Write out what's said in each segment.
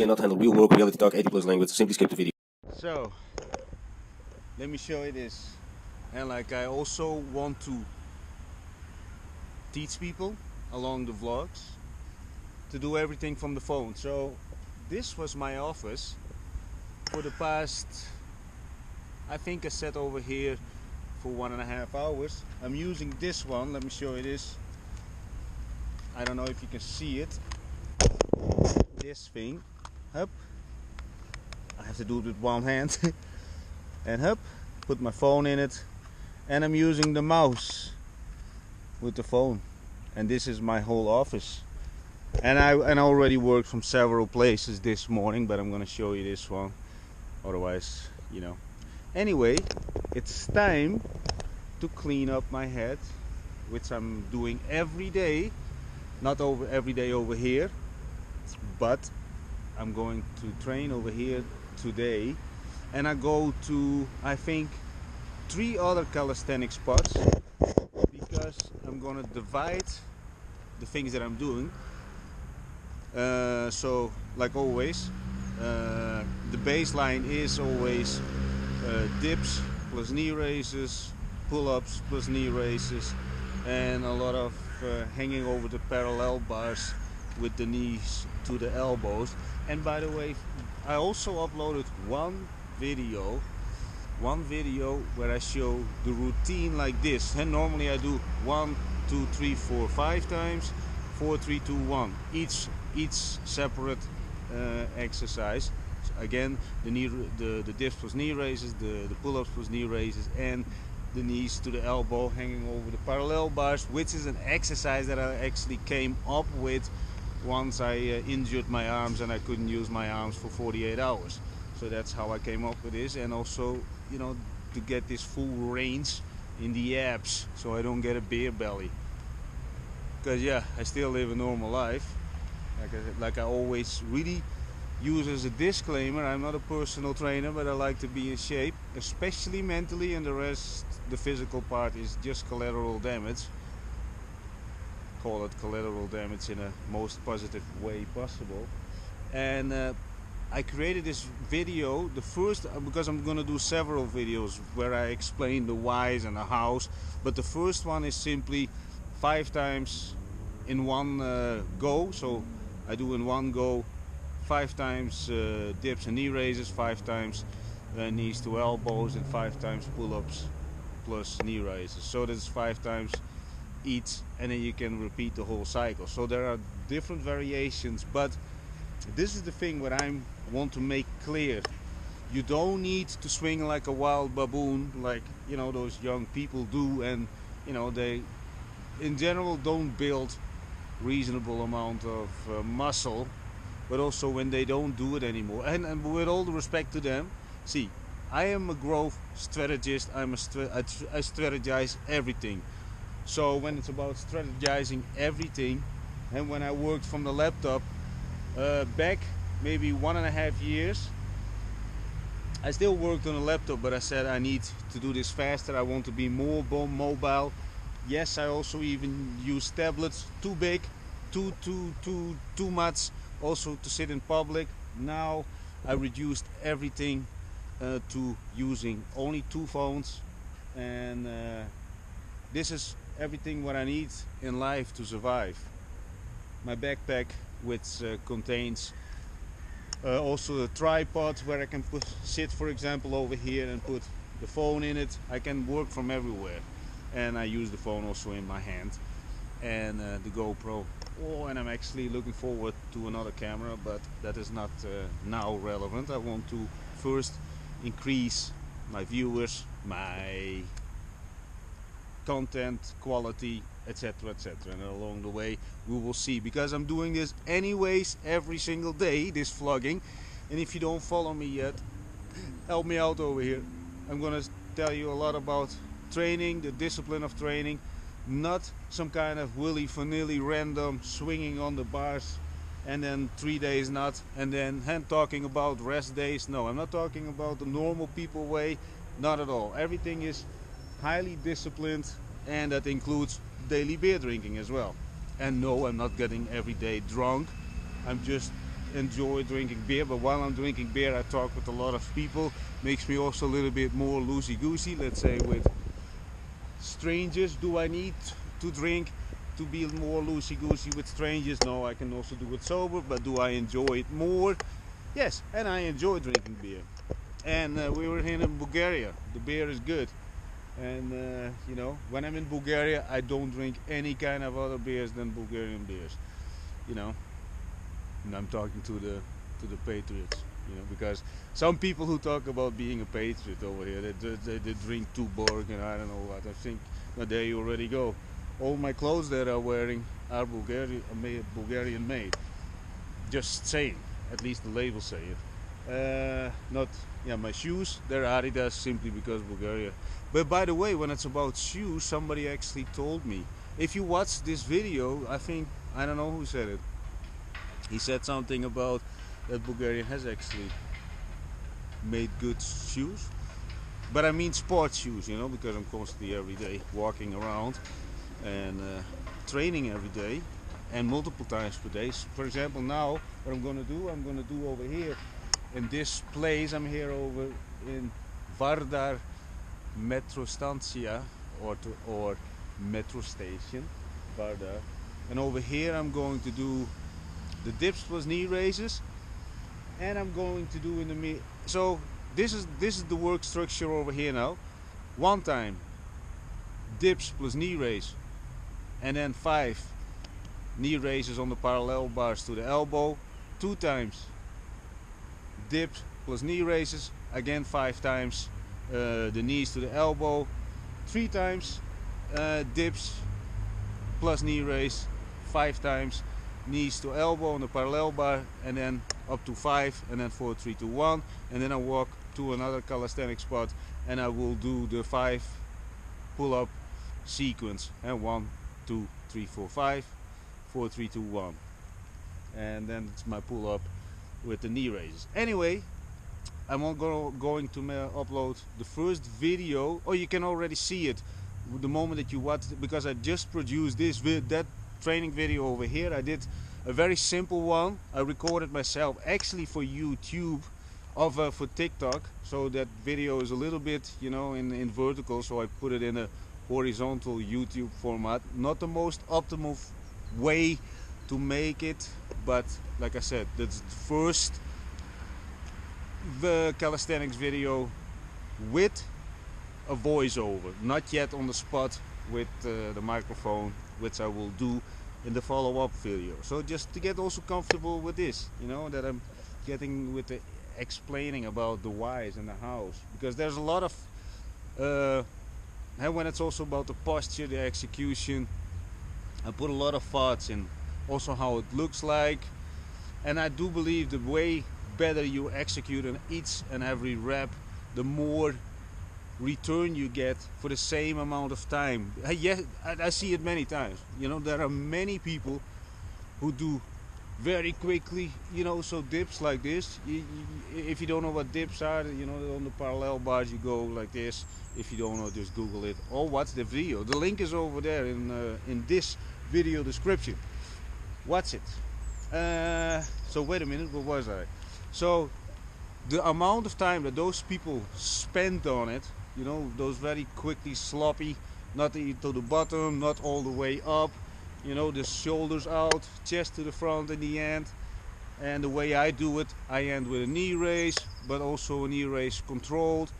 cannot handle real work, reality talk, 80+ language, simply skip the video. So, let me show you this. And like I also want to teach people along the vlogs to do everything from the phone. So this was my office for the past, I think I sat over here for 1.5 hours. I'm using this one. Let me show you this. I don't know if you can see it. This thing, up. I have to do it with one hand. And up, put my phone in it. And I'm using the mouse with the phone. And this is my whole office. And I already worked from several places this morning, but I'm gonna show you this one. Otherwise, you know. Anyway, it's time to clean up my head, which I'm doing every day. Not every day over here, but I'm going to train over here today. And I go to, I think, 3 other calisthenics spots, because I'm gonna divide the things that I'm doing. So, like always, the baseline is always dips plus knee raises, pull-ups plus knee raises, and a lot of hanging over the parallel bars with the knees to the elbows. And by the way, I also uploaded one video where I show the routine like this. And normally I do 1, 2, 3, 4, 5 times, 4, 3, 2, 1, each separate exercise. So again, the dips plus knee raises, the pull-ups plus knee raises, and the knees to the elbow hanging over the parallel bars, which is an exercise that I actually came up with once I injured my arms and I couldn't use my arms for 48 hours. So that's how I came up with this, and also, you know, to get this full range in the abs so I don't get a beer belly. Because yeah, I still live a normal life. Like I always really use as a disclaimer, I'm not a personal trainer, but I like to be in shape, especially mentally, and the rest, the physical part, is just collateral damage. Call it collateral damage in a most positive way possible. And I created this video, the first, because I'm gonna do several videos where I explain the whys and the hows, but the first one is simply 5 times in one go. So I do in one go 5 times dips and knee raises, 5 times knees to elbows, and 5 times pull-ups plus knee raises. So that's 5 times each, and then you can repeat the whole cycle. So there are different variations, but this is the thing what I want to make clear. You don't need to swing like a wild baboon, like, you know, those young people do, and you know, they in general don't build reasonable amount of muscle. But also when they don't do it anymore, and with all the respect to them, see, I am a growth strategist. I strategize everything. So when it's about strategizing everything, and when I worked from the laptop back maybe 1.5 years, I still worked on a laptop, but I said I need to do this faster. I want to be more mobile. Yes, I also even use tablets. Too big, too much. Also to sit in public. Now I reduced everything to using only 2 phones, and this is everything what I need in life to survive. My backpack, which contains also a tripod where I can sit, for example, over here and put the phone in it. I can work from everywhere, and I use the phone also in my hand, and the GoPro. Oh, and I'm actually looking forward to another camera, but that is not now relevant. I want to first increase my viewers, my content quality, etc, etc, and along the way we will see, because I'm doing this anyways every single day, this vlogging. And if you don't follow me yet, help me out over here. I'm gonna tell you a lot about training, the discipline of training, not some kind of willy-nilly random swinging on the bars and then 3 days not, and then talking about rest days. No, I'm not talking about the normal people way, not at all. Everything is highly disciplined, and that includes daily beer drinking as well. And no, I'm not getting every day drunk. I'm just enjoy drinking beer, but while I'm drinking beer I talk with a lot of people. Makes me also a little bit more loosey-goosey, let's say with strangers. Do I need to drink to be more loosey-goosey with strangers? No, I can also do it sober, but do I enjoy it more? Yes, and I enjoy drinking beer. And we were here in Bulgaria. The beer is good. And you know, when I'm in Bulgaria, I don't drink any kind of other beers than Bulgarian beers. You know, and I'm talking to the patriots. You know, because some people who talk about being a patriot over here, they drink Tuborg and I don't know what. I think, well, there you already go. All my clothes that I'm wearing are Bulgarian made. Just saying, at least the labels say it. Not, yeah, my shoes, they're Adidas simply because Bulgaria. But by the way, when it's about shoes, somebody actually told me, if you watch this video, I don't know who said it. He said something about that Bulgaria has actually made good shoes. But I mean sports shoes, you know, because I'm constantly every day walking around and training every day and multiple times per day. For example, now what I'm gonna do over here in this place. I'm here over in Vardar Metro Stancia or metro station, Vardar. And over here I'm going to do the dips plus knee raises, and I'm going to do in the so this is the work structure over here now. One time dips plus knee raise, and then 5 knee raises on the parallel bars to the elbow. 2 times dips plus knee raises, again 5 times the knees to the elbow. 3 times dips plus knee raise, 5 times knees to elbow on the parallel bar, and then up to 5, and then 4, 3, 2, 1, and then I walk to another calisthenic spot and I will do the 5 pull-up sequence, and 1, 2, 3, 4, 5, 4, 3, 2, 1, and then it's my pull-up with the knee raises. Anyway, I'm going to upload the first video, or you can already see it the moment that you watch it, because I just produced that training video over here. I did a very simple one. I recorded myself actually for YouTube, for TikTok, so that video is a little bit, you know, in vertical, so I put it in a horizontal YouTube format. Not the most optimal way to make it, but like I said, that's the first calisthenics video with a voiceover, not yet on the spot with the microphone, which I will do in the follow-up video. So just to get also comfortable with this, you know, that I'm getting with the explaining about the whys and the hows, because there's a lot of and when it's also about the posture, the execution, I put a lot of thoughts in also how it looks like, and I do believe the way better you execute on each and every rep, the more return you get for the same amount of time. Yes, I see it many times. You know, there are many people who do very quickly, you know, so dips like this. If you don't know what dips are, you know, on the parallel bars you go like this. If you don't know, just Google it or watch the video. The link is over there in this video description. Watch it. So wait a minute, what was I? So the amount of time that those people spend on it, you know, those very quickly sloppy, not to the bottom, not all the way up, you know, the shoulders out, chest to the front in the end. And the way I do it, I end with a knee raise, but also a knee raise controlled.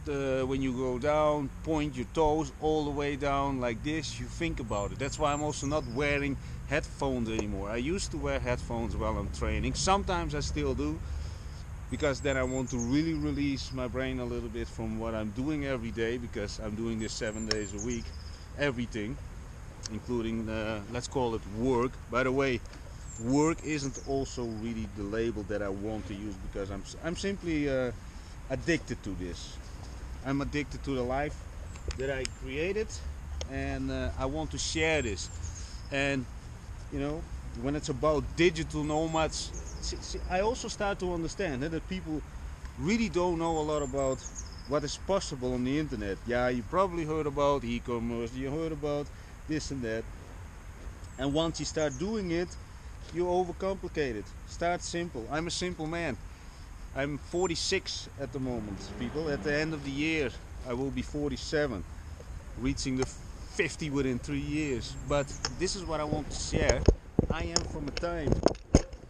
When you go down, point your toes all the way down like this. You think about it. That's why I'm also not wearing headphones anymore. I used to wear headphones while I'm training. Sometimes I still do, because then I want to really release my brain a little bit from what I'm doing every day, because I'm doing this 7 days a week, everything, including let's call it work. By the way, work isn't also really the label that I want to use, because I'm simply addicted to this. I'm addicted to the life that I created, and I want to share this. And you know, when it's about digital nomads, I also start to understand that people really don't know a lot about what is possible on the internet. Yeah, you probably heard about e-commerce, you heard about this and that, and once you start doing it, you overcomplicate it. Start simple. I'm a simple man. I'm 46 at the moment, people. At the end of the year, I will be 47, reaching the 50 within 3 years. But this is what I want to share. I am from a time.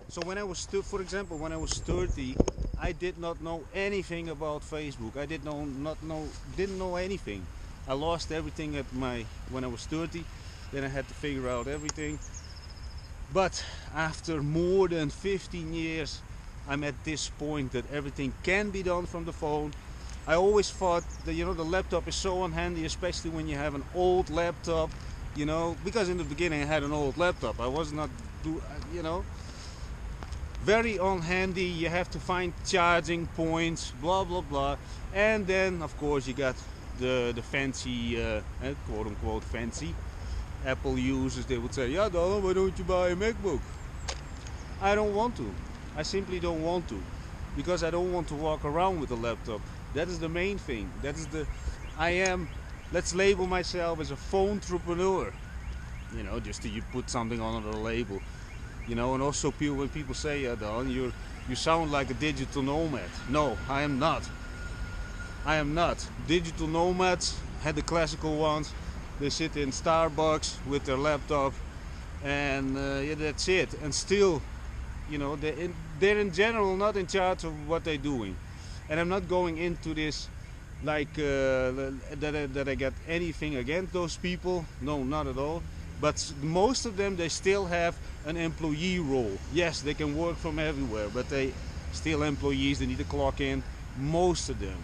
So when I was for example, when I was 30, I did not know anything about Facebook. I didn't know anything. I lost everything when I was 30. Then I had to figure out everything. But after more than 15 years, I'm at this point that everything can be done from the phone. I always thought that, you know, the laptop is so unhandy, especially when you have an old laptop, you know, because in the beginning I had an old laptop. I was not, you know, very unhandy. You have to find charging points, blah blah blah. And then of course you got the fancy, quote unquote fancy Apple users. They would say, yeah, Dahlan, why don't you buy a MacBook? I don't want to. I simply don't want to, because I don't want to walk around with a laptop. That is the main thing. Let's label myself as a phone entrepreneur. You know, just you put something on the label. You know, and also when people say, yeah, Dahlan, you sound like a digital nomad. No, I am not. I am not. Digital nomads, had the classical ones. They sit in Starbucks with their laptop, and yeah, that's it. And still, you know, they're in general not in charge of what they're doing. And I'm not going into this like that I got anything against those people. No, not at all. But most of them, they still have an employee role. Yes, they can work from everywhere, but they still employees. They need to clock in. Most of them.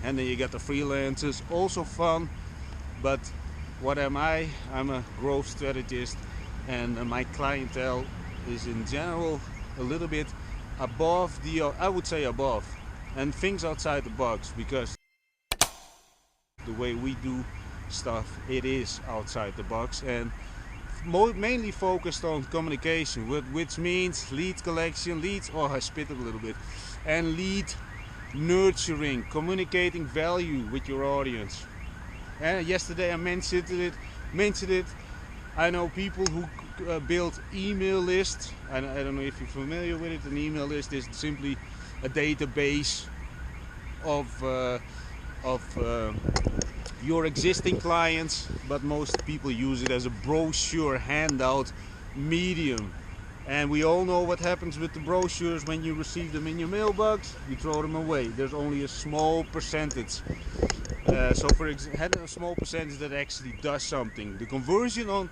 And then you got the freelancers, also fun. But what am I? I'm a growth strategist, and my clientele is in general a little bit above I would say above, and things outside the box, because the way we do stuff, it is outside the box, and mainly focused on communication, which means lead collection, I spit it a little bit, and lead nurturing, communicating value with your audience. And yesterday I mentioned it. I know people who build email lists. I don't know if you're familiar with it. An email list is simply a database of your existing clients, but most people use it as a brochure handout medium. And we all know what happens with the brochures. When you receive them in your mailbox, you throw them away. There's only a small percentage. So for example, a small percentage that actually does something. The conversion on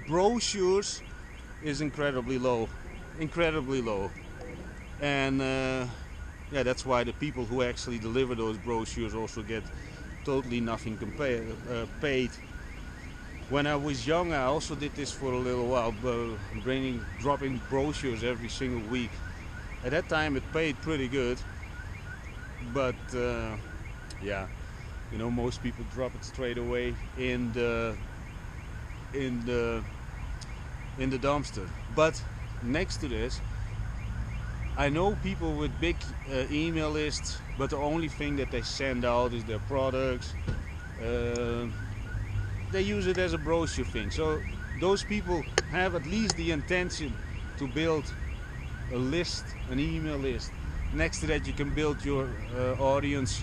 brochures is incredibly low. And yeah, that's why the people who actually deliver those brochures also get totally nothing paid. When I was young, I also did this for a little while, dropping brochures every single week. At that time it paid pretty good, but yeah, you know, most people drop it straight away in the dumpster. But next to this, I know people with big email lists, but the only thing that they send out is their products. They use it as a brochure thing. So those people have at least the intention to build a list, an email list. Next to that, you can build your audience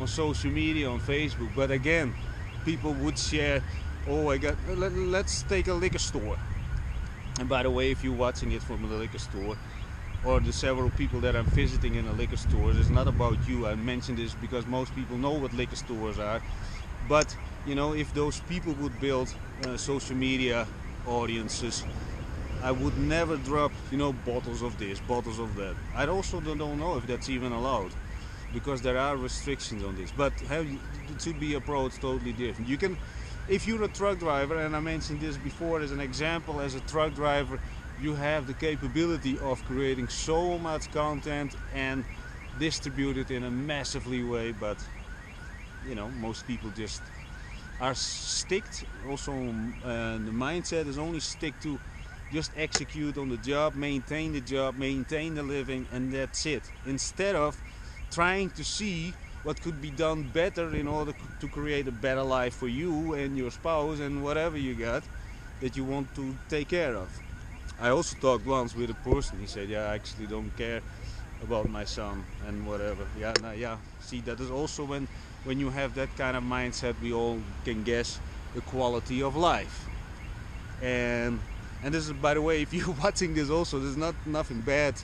on social media, on Facebook. But again, people would share, oh, let's take a liquor store. And by the way, if you're watching it from a liquor store, or the several people that I'm visiting in a liquor store, it's not about you. I mention this because most people know what liquor stores are. But you know, if those people would build social media audiences, I would never drop, you know, bottles of this, bottles of that. I also don't know if that's even allowed, because there are restrictions on this. But to be approached totally different. You can, if you're a truck driver, and I mentioned this before as an example, as a truck driver, you have the capability of creating so much content and distribute it in a massively way. But you know, most people just are sticked. Also, the mindset is only stick to just execute on the job, maintain the living, and that's it. Instead of trying to see what could be done better in order to create a better life for you and your spouse and whatever you got that you want to take care of. I also talked once with a person. He said, "Yeah, I actually don't care about my son and whatever." Yeah, no, yeah. See, that is also when you have that kind of mindset, we all can guess the quality of life. And this is, by the way, if you're watching this also, there's nothing bad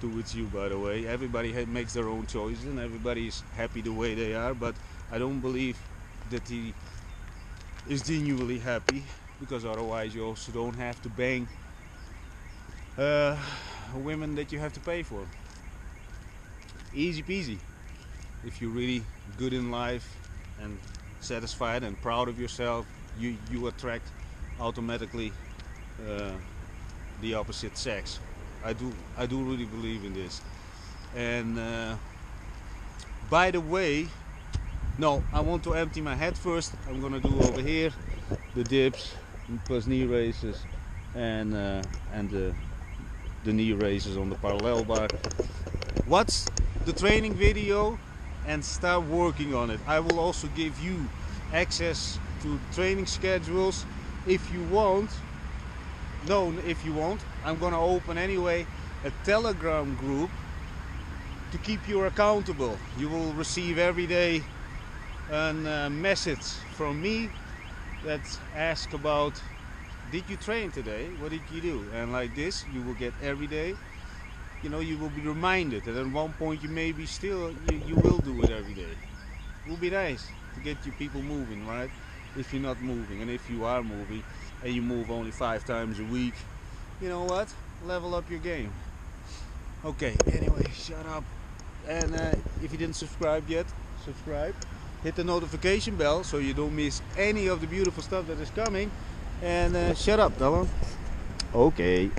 towards you, by the way. Everybody makes their own choices and everybody's happy the way they are, but I don't believe that he is genuinely happy, because otherwise you also don't have to bang women that you have to pay for. Easy peasy. If you're really good in life and satisfied and proud of yourself, you attract automatically the opposite sex. I do really believe in this. And by the way, no, I want to empty my head first. I'm gonna do over here the dips plus knee raises and the knee raises on the parallel bar. Watch the training video and start working on it. I will also give you access to training schedules if you want. No, if you want, I'm gonna open anyway a Telegram group to keep you accountable. You will receive every day a message from me that asks about, did you train today? What did you do? And like this, you will get every day. You know, you will be reminded, and at one point you may be still, you will do it every day. It will be nice to get you people moving, right? If you're not moving, and if you are moving, and you move only 5 times a week, you know what? Level up your game. Okay, anyway, shut up. And if you didn't subscribe yet, subscribe. Hit the notification bell so you don't miss any of the beautiful stuff that is coming. And shut up, Dahlan. Okay.